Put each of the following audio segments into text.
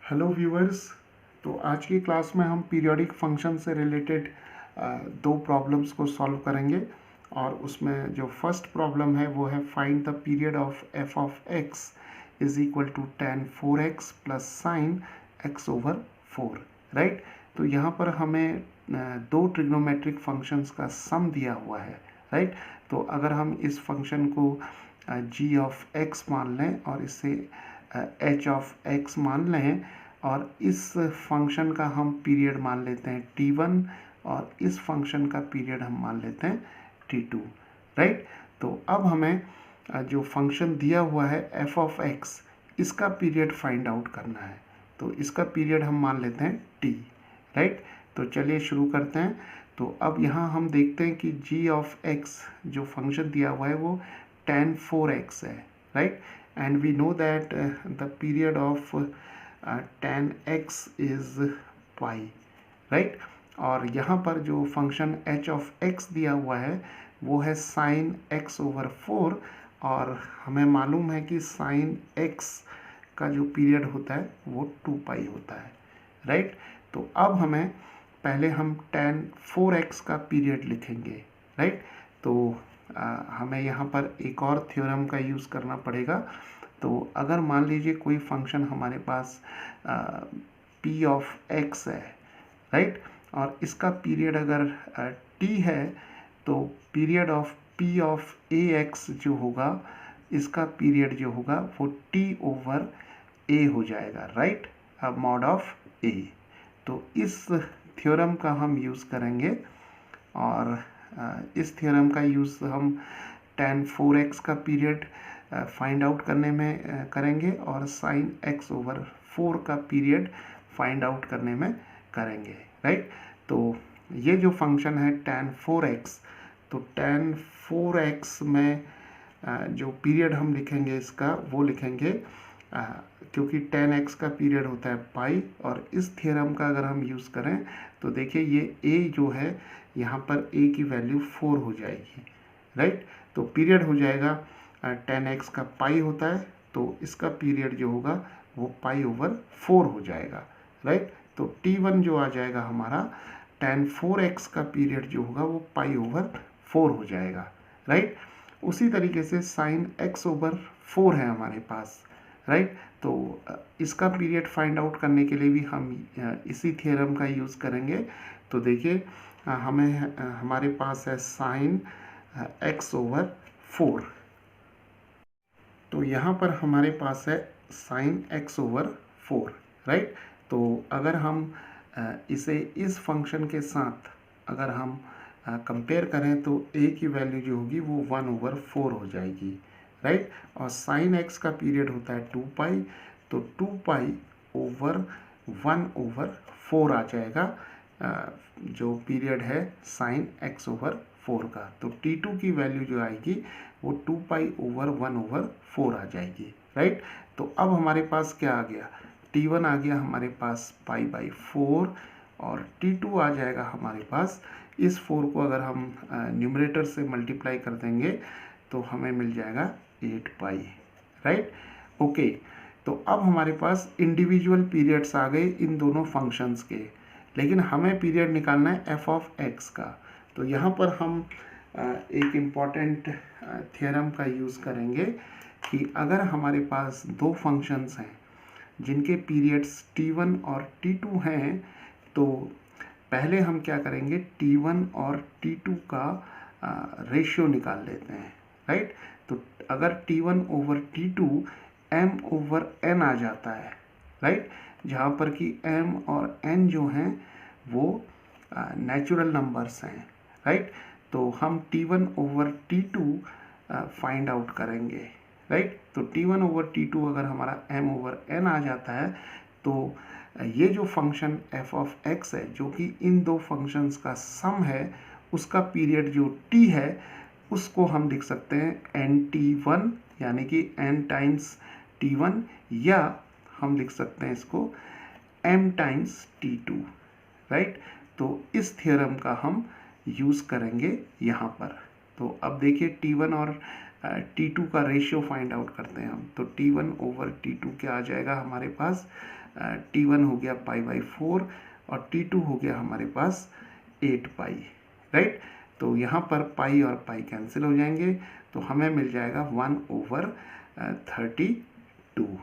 Hello viewers. तो आज की क्लास में हम पीरियोडिक फंक्शन से रिलेटेड दो प्रॉब्लम्स को सॉल्व करेंगे। और उसमें जो फर्स्ट प्रॉब्लम है वो है find the period of f of x is equal to tan 4x plus sine x over 4। Right. तो यहाँ पर हमें दो ट्रिग्नोमेट्रिक फंक्शंस का सम दिया हुआ है। राइट। तो अगर हम इस फंक्शन को g ऑफ x मान लें और इसे h ऑफ x मान लें और इस फंक्शन का हम पीरियड मान लेते हैं t1 और इस फंक्शन का पीरियड हम मान लेते हैं t2। राइट। तो अब हमें जो फंक्शन दिया हुआ है f ऑफ x, इसका पीरियड फाइंड आउट करना है। तो इसका पीरियड हम मान लेते हैं t। राइट। तो चलिए शुरू करते हैं। तो अब यहाँ हम देखते हैं कि g ऑफ x जो फंक्शन दिया हुआ है वो tan 4x है। Right. And we know that the period of tan x is pi. Right. और यहाँ पर जो फंक्शन h ऑफ x दिया हुआ है वो है साइन x ओवर 4। और हमें मालूम है कि साइन x का जो पीरियड होता है वो 2 पाई होता है। राइट। तो अब हमें पहले हम tan 4x का पीरियड लिखेंगे। राइट। तो हमें यहाँ पर एक और थ्योरम का यूज़ करना पड़ेगा। तो अगर मान लीजिए कोई फंक्शन हमारे पास p ऑफ x है। राइट। और इसका पीरियड अगर t है तो period of p of ax जो होगा, इसका पीरियड जो होगा वो t ओवर a हो जाएगा। राइट। Mod of a। तो इस थ्योरम का हम यूज़ करेंगे और इस थ्योरम का यूज़ हम tan 4x का पीरियड फाइंड आउट करने में करेंगे और साइन x ओवर 4 का पीरियड फाइंड आउट करने में करेंगे। राइट। तो ये जो फंक्शन है tan 4x, तो tan 4x में जो पीरियड हम लिखेंगे इसका वो लिखेंगे क्योंकि tan x का पीरियड होता है पाई। और इस थ्योरम का अगर हम यूज़ करें तो देखिए ये a जो है यहाँ पर a की वैल्यू 4 हो जाएगी। राइट। तो पीरियड हो जाएगा tan x का पाई होता है तो इसका पीरियड जो होगा वो पाई ओवर 4 हो जाएगा। राइट। तो t1 जो आ जाएगा हमारा tan 4x का पीरियड जो होगा वो पाई ओवर 4 हो जाएगा। राइट। उसी तरीके से साइन x ओवर 4 है हमारे पास। राइट। तो इसका पीरियड फाइंड आउट करने के लिए भी हम इसी थ्योरम का यूज़ करेंगे। तो देखिए हमें हमारे पास है साइन x ओवर 4। तो यहाँ पर हमारे पास है साइन x ओवर 4। राइट। तो अगर हम इसे इस फंक्शन के साथ अगर हम कंपेयर करें तो a की वैल्यू जो होगी वो 1 ओवर 4 हो जाएगी। राइट। और साइन x का पीरियड होता है 2 पाई, तो 2 पाई ओवर 1 ओवर 4 आ जाएगा जो पीरियड है साइन x ओवर 4 का। तो t2 की वैल्यू जो आएगी वो 2 पाई ओवर 1 ओवर 4 आ जाएगी। राइट। तो अब हमारे पास क्या आ गया, t1 आ गया हमारे पास पाई बाई 4 और t2 आ जाएगा हमारे पास। इस 4 को अगर हम न्यूमरेटर से मल्टीप्लाई कर देंगे तो हमें मिल जाएगा 8 पाई। राइट। ओके। तो अब हमारे पास इंडिविजुअल पीरियड्स आ गए इन दोनों फंक्शंस के, लेकिन हमें पीरियड निकालना है एफ ऑफ एक्स का। तो यहाँ पर हम एक इम्पॉर्टेंट थ्योरम का यूज़ करेंगे कि अगर हमारे पास दो फंक्शंस हैं जिनके पीरियड्स t1 और t2 हैं, तो पहले हम क्या करेंगे, t1 और t2 का रेशियो निकाल लेते हैं। राइट। तो अगर t1 over t2 m over n आ जाता है। राइट। जहाँ पर कि m और n जो हैं वो नेचुरल नंबर्स हैं। राइट। तो हम t1 over t2 find out करेंगे। राइट। तो t1 ओवर t2 अगर हमारा m ओवर n आ जाता है तो ये जो फंक्शन f ऑफ x है जो कि इन दो फंक्शंस का सम है, उसका पीरियड जो t है उसको हम लिख सकते हैं nt1 यानी कि n टाइम्स t1, या हम लिख सकते हैं इसको m टाइम्स t2। राइट। तो इस थ्योरम का हम यूज़ करेंगे यहाँ पर। तो अब देखिए t1 और t2 का रेशियो फाइंड आउट करते हैं हम। तो t1 ओवर t2 क्या आ जाएगा हमारे पास, T1 हो गया π/4 और T2 हो गया हमारे पास 8 पाई, राइट। तो यहाँ पर पाई और पाई कैंसिल हो जाएंगे, तो हमें मिल जाएगा 1/32,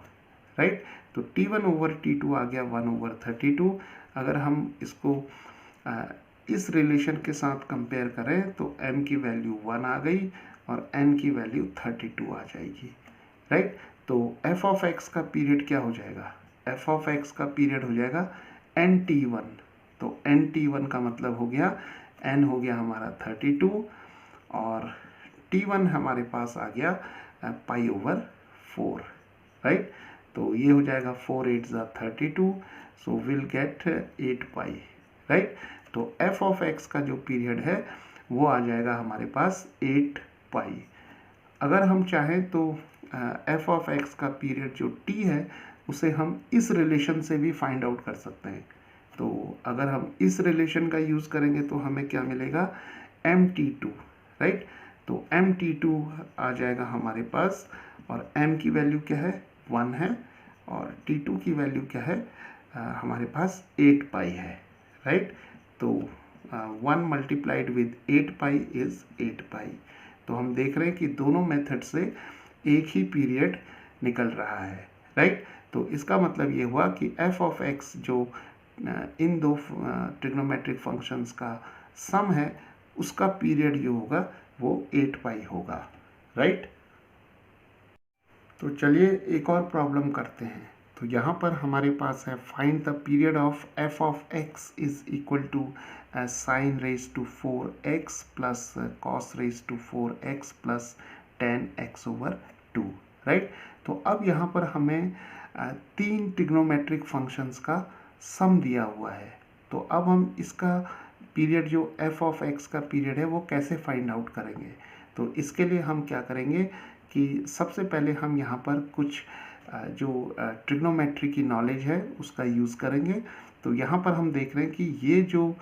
राइट। तो T1 ओवर T2 आ गया 1/32। अगर हम इसको इस रिलेशन के साथ कंपेयर करें तो m की वैल्यू 1 आ गई और n की वैल्यू 32 आ जाएगी, राइट। तो f ऑफ x का पीरियड क्या हो जाएगा, f ऑफ x का पीरियड हो जाएगा nt1। तो nt1 का मतलब हो गया n हो गया हमारा 32 और t1 हमारे पास आ गया π/4, राइट। तो ये हो जाएगा 4 8 32, so will get 8 pi, right. तो f ऑफ x का जो पीरियड है वो आ जाएगा हमारे पास 8 पाई। अगर हम चाहें तो f ऑफ x का पीरियड जो t है उसे हम इस रिलेशन से भी फाइंड आउट कर सकते हैं। तो अगर हम इस रिलेशन का यूज़ करेंगे तो हमें क्या मिलेगा, mt2, राइट। तो mt2 आ जाएगा हमारे पास और m की वैल्यू क्या है, 1 है और t2 की वैल्यू क्या है, हमारे पास 8 पाई है, राइट। तो 1 मल्टीप्लाइड विद 8 पाई इज़ 8 पाई। तो हम देख रहे हैं कि दोनों मेथड से एक ही पीरियड निकल रहा है, राइट। तो इसका मतलब ये हुआ कि f ऑफ x जो इन दो ट्रिग्नोमेट्रिक फंक्शंस का सम है उसका पीरियड जो होगा वो 8 पाई होगा, राइट। तो चलिए एक और प्रॉब्लम करते हैं। तो यहाँ पर हमारे पास है find the period of f of x is equal to sin raise to 4x plus cos raise to 4x plus 10x/2, right. तो अब यहाँ पर हमें तीन ट्रिग्नोमेट्रिक फंक्शंस का सम दिया हुआ है। तो अब हम इसका पीरियड जो f ऑफ x का पीरियड है वो कैसे फाइंड आउट करेंगे। तो इसके लिए हम क्या करेंगे कि सबसे पहले हम यहाँ पर कुछ जो ट्रिग्नोमेट्री की नॉलेज है उसका यूज़ करेंगे। तो यहाँ पर हम देख रहे हैं कि ये जो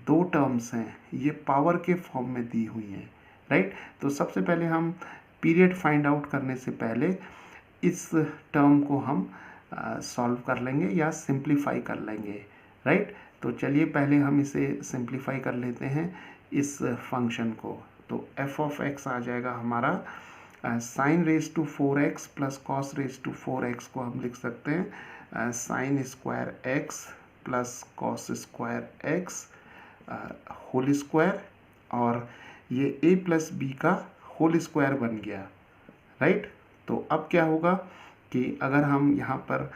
दो टर्म्स हैं ये पावर के फॉर्म में दी हुई हैं, राइट। तो सबसे पहले हम पीरियड फाइंड आउट करने से पहले इस टर्म को हम सॉल्व कर लेंगे या सिंप्लीफाई कर लेंगे, राइट। तो चलिए पहले हम इसे सिंप्लीफाई कर लेते हैं इस फंक्शन को। तो f ऑफ x आ जाएगा हमारा sine raise to 4x plus cos raise to 4x को हम लिख सकते हैं sine square x plus cos square x whole square, और ये a प्लस बी का होल स्क्वायर बन गया, राइट। तो अब क्या होगा कि अगर हम यहाँ पर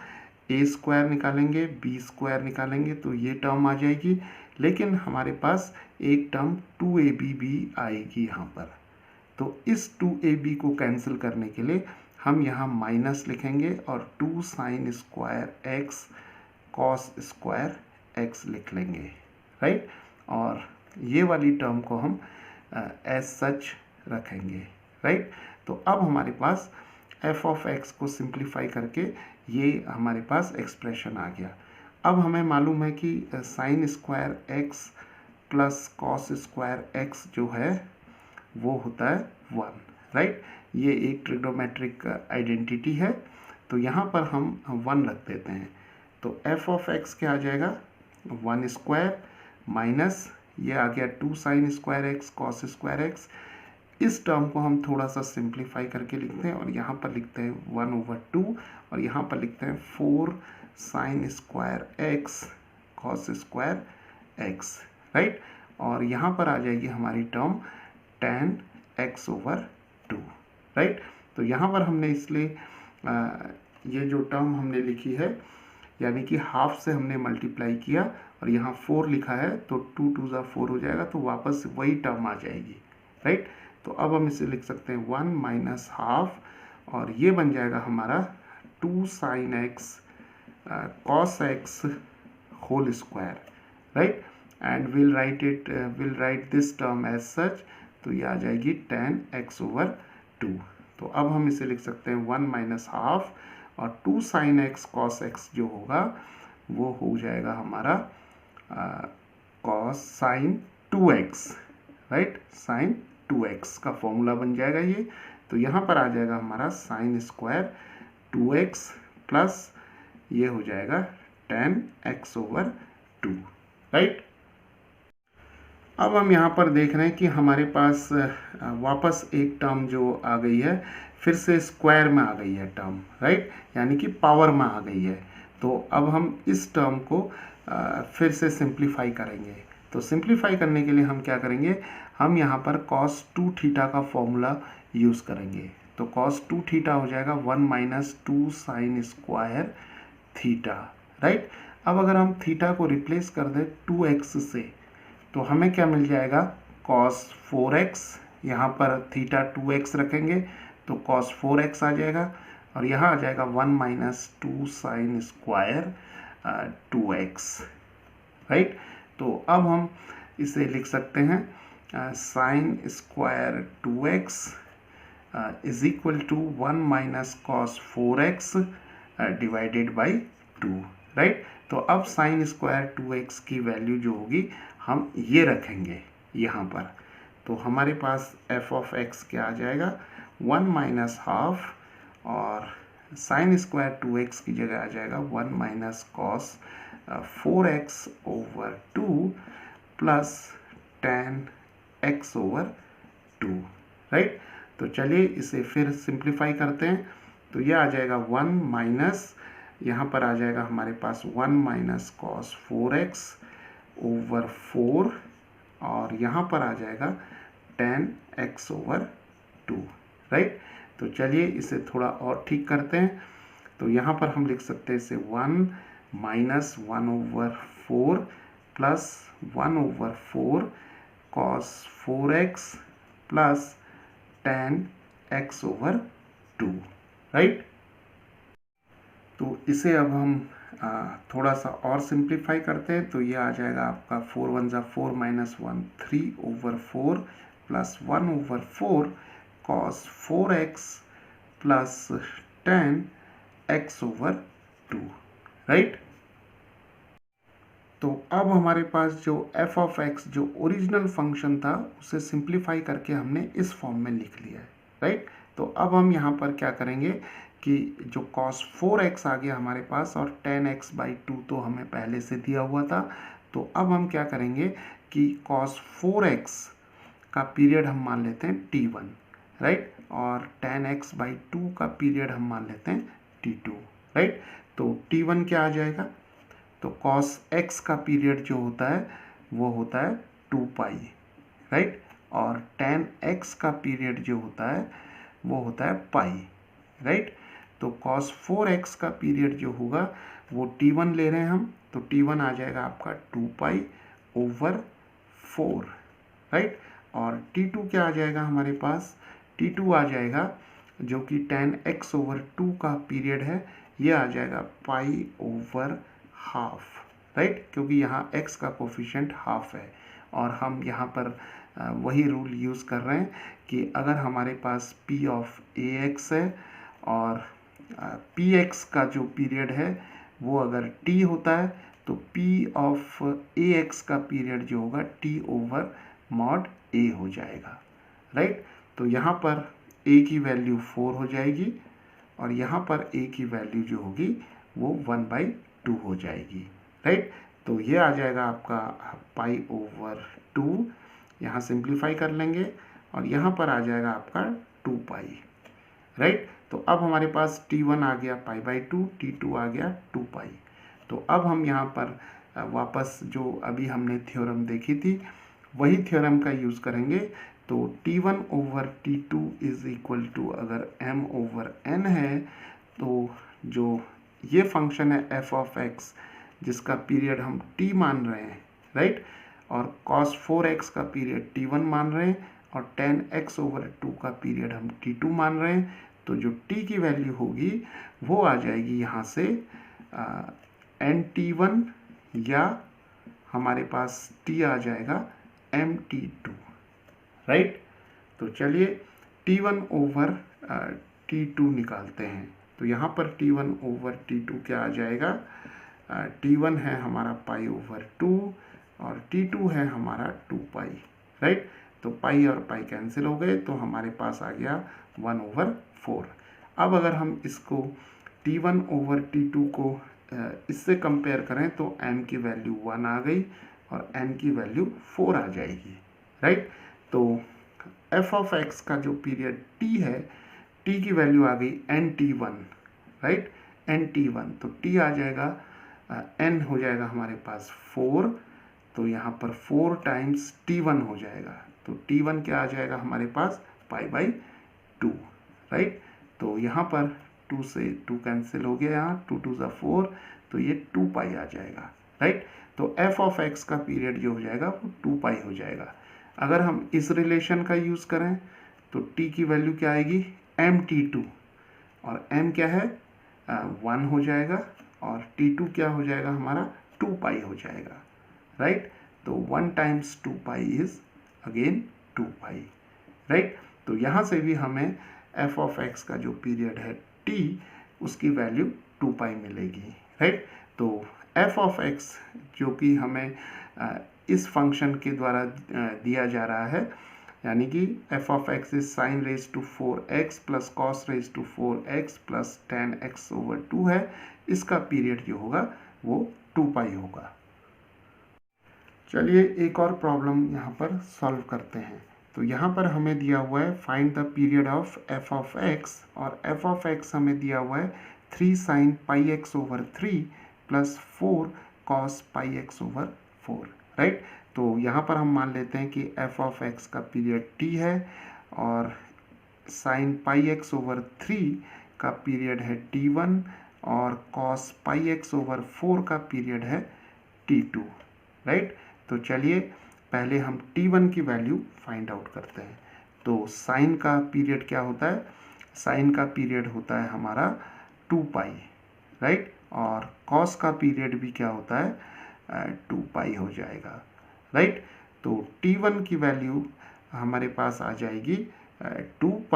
a स्क्वायर निकालेंगे b स्क्वायर निकालेंगे तो ये टर्म आ जाएगी, लेकिन हमारे पास एक टर्म 2ab भी आएगी यहाँ पर। तो इस 2ab को कैंसिल करने के लिए हम यहाँ माइनस लिखेंगे और 2 sign square x cos square x लिख लेंगे, राइट। और ये वाली टर्म को हम एज सच रखेंगे, राइट। तो अब हमारे पास f ऑफ x को सिंप्लीफाई करके ये हमारे पास एक्सप्रेशन आ गया। अब हमें मालूम है कि sign square x plus cos square x जो है वो होता है 1, राइट। ये एक ट्रिग्नोमेट्रिक आइडेंटिटी है, तो यहाँ पर हम 1 रख देते हैं। तो f ऑफ x क्या आ जाएगा, 1 स्क्वायर माइनस ये आ गया 2 sign square x cos square x। इस टर्म को हम थोड़ा सा सिंप्लीफाई करके लिखते हैं और यहाँ पर लिखते हैं 1/2 और यहाँ पर लिखते हैं 4 sign square x cos square x, right. और यहाँ पर आ जाएगी हमारी टर्म 10x/2, राइट। तो यहाँ पर हमने इसलिए ये जो टर्म हमने लिखी है यानी कि हाफ से हमने मल्टीप्लाई किया और यहाँ 4 लिखा है तो 2 2 4 हो जाएगा, तो वापस वही टर्म आ जाएगी, राइट। तो अब हम इसे लिख सकते हैं 1 माइनस हाफ और ये बन जाएगा हमारा 2 sine x cos x whole square, right. And will write this term as such, तो ये आ जाएगी 10x/2। तो अब हम इसे लिख सकते हैं 1 माइनस हाफ और 2 साइन x कॉस x जो होगा वो हो जाएगा हमारा cos sine 2x, right. Sign 2x का फॉर्मूला बन जाएगा ये। तो यहाँ पर आ जाएगा हमारा साइन स्क्वायर 2x प्लस ये हो जाएगा 10x/2, राइट। अब हम यहाँ पर देख रहे हैं कि हमारे पास वापस एक टर्म जो आ गई है, फिर से स्क्वायर में आ गई है टर्म, राइट, यानी कि पावर में आ गई है। तो अब हम इस टर्म को फिर से सिंप्लीफाई करेंगे। तो सिंप्लीफाई करने के लिए हम क्या करेंगे, हम यहाँ पर cos 2 थीटा का फॉर्मूला यूज़ करेंगे। तो cos 2 थीटा हो जाएगा 1 - 2 sin स्क्वायर थीटा, राइट। अब अगर हम थीटा को रिप्लेस कर दें 2x से, तो हमें क्या मिल जाएगा, cos 4x, यहाँ पर थीटा 2x रखेंगे तो cos 4x आ जाएगा, और यहाँ आ जाएगा 1 - 2 sin स्क्वायर 2x, राइट। तो अब हम इसे लिख सकते हैं sin square 2x is equal to 1 - cos 4x divided by 2, right. तो अब sin स्क्वायर 2x की वैल्यू जो होगी हम ये रखेंगे यहाँ पर। तो हमारे पास f ऑफ x क्या आ जाएगा, 1 - हाफ, और sin स्क्वायर 2x की जगह आ जाएगा 1 - cos 4x/2 plus 10x/2, right. तो चलिए इसे फिर सिंप्लीफाई करते हैं। तो ये आ जाएगा 1 माइनस, यहाँ पर आ जाएगा हमारे पास 1 - cos 4x/4, और यहाँ पर आ जाएगा 10x/2, राइट। तो चलिए इसे थोड़ा और ठीक करते हैं। तो यहाँ पर हम लिख सकते हैं इसे 1 - 1/4 plus 1/4 cos 4x plus 10x/2, right. तो इसे अब हम थोड़ा सा और सिंप्लीफाई करते हैं। तो ये आ जाएगा आपका 4 × 1 = 4 - 1 3/4 plus 1/4 cos 4x plus 10x/2, right. तो अब हमारे पास जो f ऑफ x जो ओरिजिनल फंक्शन था उसे सिंप्लीफाई करके हमने इस फॉर्म में लिख लिया है, राइट। तो अब हम यहाँ पर क्या करेंगे कि जो cos 4x आ गया हमारे पास, और 10x/2 तो हमें पहले से दिया हुआ था। तो अब हम क्या करेंगे कि cos 4x का पीरियड हम मान लेते हैं t1, राइट, और 10x/2 का पीरियड हम मान लेते हैं t2, राइट। तो t1 क्या आ जाएगा, तो cos x का पीरियड जो होता है वो होता है 2π, राइट, और tan x का पीरियड जो होता है वो होता है पाई, राइट। तो cos 4x का पीरियड जो होगा वो t1 ले रहे हैं हम, तो t1 आ जाएगा आपका 2π/4, राइट। और t2 क्या आ जाएगा हमारे पास, t2 आ जाएगा जो कि 10x/2 का पीरियड है, ये आ जाएगा π/½ राइट, क्योंकि यहाँ x का कोफिशिएंट हाफ है। और हम यहाँ पर वही रूल यूज़ कर रहे हैं कि अगर हमारे पास p ऑफ ax है और px का जो पीरियड है वो अगर t होता है, तो p ऑफ ax का पीरियड जो होगा t/mod a हो जाएगा, राइट। तो यहाँ पर a की वैल्यू 4 हो जाएगी, और यहाँ पर a की वैल्यू जो होगी वो 1/2 हो जाएगी, राइट। तो ये आ जाएगा आपका π/2, यहाँ सिंप्लीफाई कर लेंगे, और यहाँ पर आ जाएगा आपका 2π, राइट। तो अब हमारे पास t1 आ गया π/2, t2 आ गया 2π। तो अब हम यहाँ पर वापस जो अभी हमने थ्योरम देखी थी वही थ्योरम का यूज़ करेंगे। तो t1/t2 इज इक्वल टू, अगर m/n है, तो जो ये फंक्शन है f ऑफ x जिसका पीरियड हम t मान रहे हैं, राइट, और cos 4x का पीरियड t1 मान रहे हैं, और 10x/2 का पीरियड हम t2 मान रहे हैं। तो जो t की वैल्यू होगी वो आ जाएगी यहाँ से nt1, या हमारे पास t आ जाएगा mt2, राइट। तो चलिए t1/t2 निकालते हैं। तो यहाँ पर t1/t2 क्या आ जाएगा, t1 है हमारा π/2 और t2 है हमारा 2π, राइट। तो पाई और पाई कैंसिल हो गए, तो हमारे पास आ गया 1/4। अब अगर हम इसको t1/t2 को इससे कंपेयर करें तो m की वैल्यू 1 आ गई और n की वैल्यू 4 आ जाएगी, राइट। तो f ऑफ x का जो पीरियड t है, t की वैल्यू आ गई nt1, राइट, nt1। तो t आ जाएगा n हो जाएगा हमारे पास 4, तो यहाँ पर 4 टाइम्स t1 हो जाएगा। तो t1 क्या आ जाएगा हमारे पास π/2, राइट। तो यहाँ पर 2 से 2 कैंसिल हो गया, यहाँ 2 2 ज़ा 4, तो ये 2π आ जाएगा, राइट। तो f ऑफ x का पीरियड जो हो जाएगा वो 2π हो जाएगा। अगर हम इस रिलेशन का यूज़ करें तो t की वैल्यू क्या आएगी mt2, और m क्या है 1 हो जाएगा, और t2 क्या हो जाएगा हमारा 2π हो जाएगा, राइट। तो 1 टाइम्स 2π इज अगेन 2π, राइट। तो यहाँ से भी हमें f ऑफ x का जो पीरियड है t, उसकी वैल्यू 2π मिलेगी, राइट। तो f ऑफ x जो कि हमें इस फंक्शन के द्वारा दिया जा रहा है, यानी कि f of x is sin raise to 4x plus cos raise to 4x plus tan x/2 है, इसका पीरियड जो होगा वो 2π होगा। चलिए एक और प्रॉब्लम यहाँ पर सॉल्व करते हैं। तो यहाँ पर हमें दिया हुआ है find the period of f of x, और f ऑफ x हमें दिया हुआ है 3 sin πx/3 plus 4 cos πx/4, right. तो यहाँ पर हम मान लेते हैं कि f ऑफ x का पीरियड t है और sin πx/3 का पीरियड है t1 और cos πx/4 का पीरियड है t2, राइट। तो चलिए पहले हम t1 की वैल्यू फाइंड आउट करते हैं। तो साइन का पीरियड क्या होता है, साइन का पीरियड होता है हमारा 2π, राइट, और कॉस का पीरियड भी क्या होता है 2π हो जाएगा, राइट। तो t1 की वैल्यू हमारे पास आ जाएगी 2π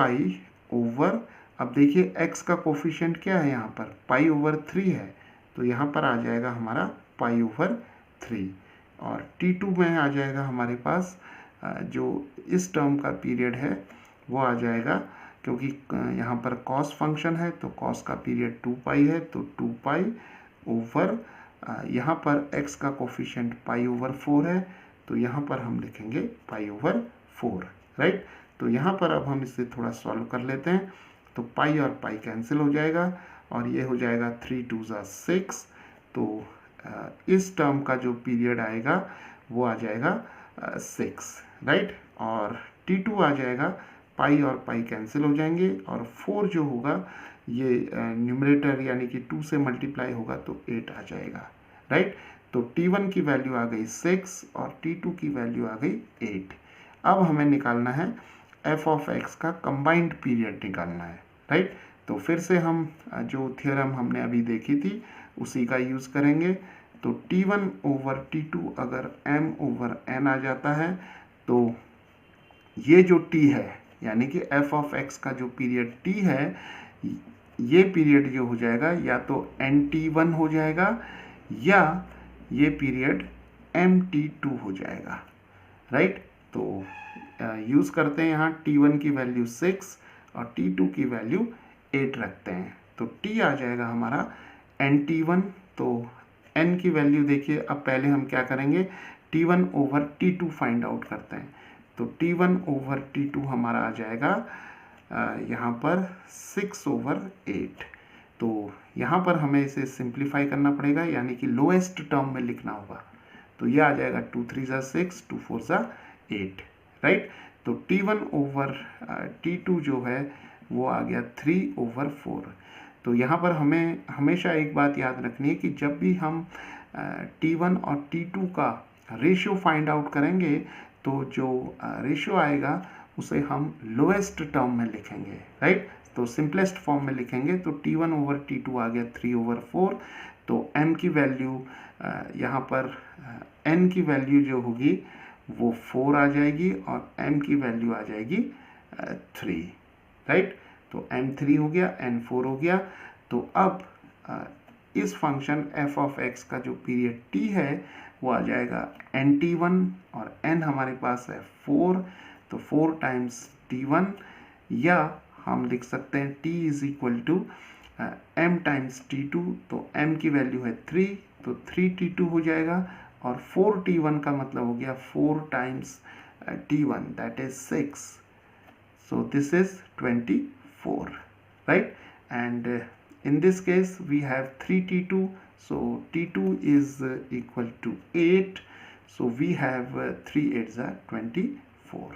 ओवर, अब देखिए x का कोफिशिएंट क्या है यहाँ पर π/3 है, तो यहाँ पर आ जाएगा हमारा π/3, और t2 में आ जाएगा हमारे पास जो इस टर्म का पीरियड है वो आ जाएगा, क्योंकि यहाँ पर कॉस फंक्शन है तो कॉस का पीरियड 2π है, तो 2π ओवर यहाँ पर x का कोफिशिएंट π/4 है, तो यहाँ पर हम लिखेंगे π/4, राइट। तो यहाँ पर अब हम इसे थोड़ा सॉल्व कर लेते हैं। तो पाई और पाई कैंसिल हो जाएगा और ये हो जाएगा 3 2 ज़ा 6। तो इस टर्म का जो पीरियड आएगा वो आ जाएगा 6, राइट। और T2 आ जाएगा, पाई और पाई कैंसिल हो जाएंगे और 4 जो होगा ये न्यूमरेटर यानी कि 2 से मल्टीप्लाई होगा तो 8 आ जाएगा, राइट। तो T1 की वैल्यू आ गई 6 और T2 की वैल्यू आ गई 8। अब हमें निकालना है f ऑफ x का कंबाइंड पीरियड निकालना है, राइट। तो फिर से हम जो थ्योरम हमने अभी देखी थी उसी का यूज़ करेंगे। तो T1 ओवर T2 अगर m ओवर n आ जाता है तो ये जो t है यानी कि f ऑफ x का जो पीरियड t है ये पीरियड जो हो जाएगा या तो nt1 हो जाएगा या ये पीरियड mt2 हो जाएगा, राइट। तो यूज़ करते हैं यहाँ T1 की वैल्यू 6 और T2 की वैल्यू 8 रखते हैं। तो T आ जाएगा हमारा nt1। तो n की वैल्यू देखिए, अब पहले हम क्या करेंगे T1 over T2 find out करते हैं। तो T1 ओवर T2 हमारा आ जाएगा यहाँ पर 6/8। तो यहाँ पर हमें इसे सिंप्लीफाई करना पड़ेगा यानी कि लोएस्ट टर्म में लिखना होगा। तो ये आ जाएगा 2 3 ज़ा 6 2 4 ज़ा 8, राइट। तो T1 ओवर T2 जो है वो आ गया 3/4। तो यहाँ पर हमें हमेशा एक बात याद रखनी है कि जब भी हम T1 और T2 का रेशियो फाइंड आउट करेंगे तो जो रेशियो आएगा उसे हम लोएस्ट टर्म में लिखेंगे, राइट। तो सिंपलेस्ट फॉर्म में लिखेंगे। तो T1 ओवर T2 आ गया 3/4। तो m की वैल्यू यहाँ पर n की वैल्यू जो होगी वो 4 आ जाएगी और m की वैल्यू आ जाएगी 3, राइट। तो m3 हो गया, n4 हो गया। तो अब इस फंक्शन f ऑफ x का जो पीरियड t है वो आ जाएगा nt1 और n हमारे पास है 4, तो 4 टाइम्स t1, या हम लिख सकते हैं t is equal to m times t2, तो m की वैल्यू है 3, तो 3t2 हो जाएगा, और 4t1 का मतलब हो गया 4 times t1, that is 6. So this is 24, right? And in this case we have 3t2, so t2 is equal to 8, so we have 3 8s are 24.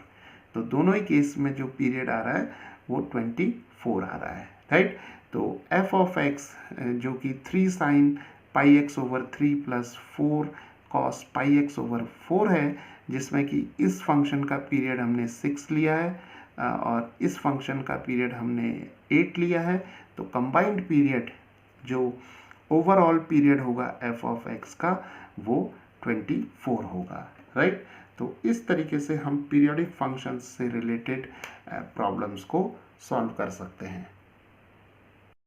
तो दोनों ही केस में जो पीरियड आ रहा है वो 24 आ रहा है, राइट? तो f ऑफ x जो कि 3 sine pi x over 3 plus 4 cos pi x over 4 है, जिसमें कि इस फंक्शन का पीरियड हमने 6 लिया है और इस फंक्शन का पीरियड हमने 8 लिया है, तो कंबाइंड पीरियड जो ओवरऑल पीरियड होगा f ऑफ x का वो 24 होगा, राइट? तो इस तरीके से हम पीरियोडिक फंक्शंस से रिलेटेड प्रॉब्लम्स को सॉल्व कर सकते हैं.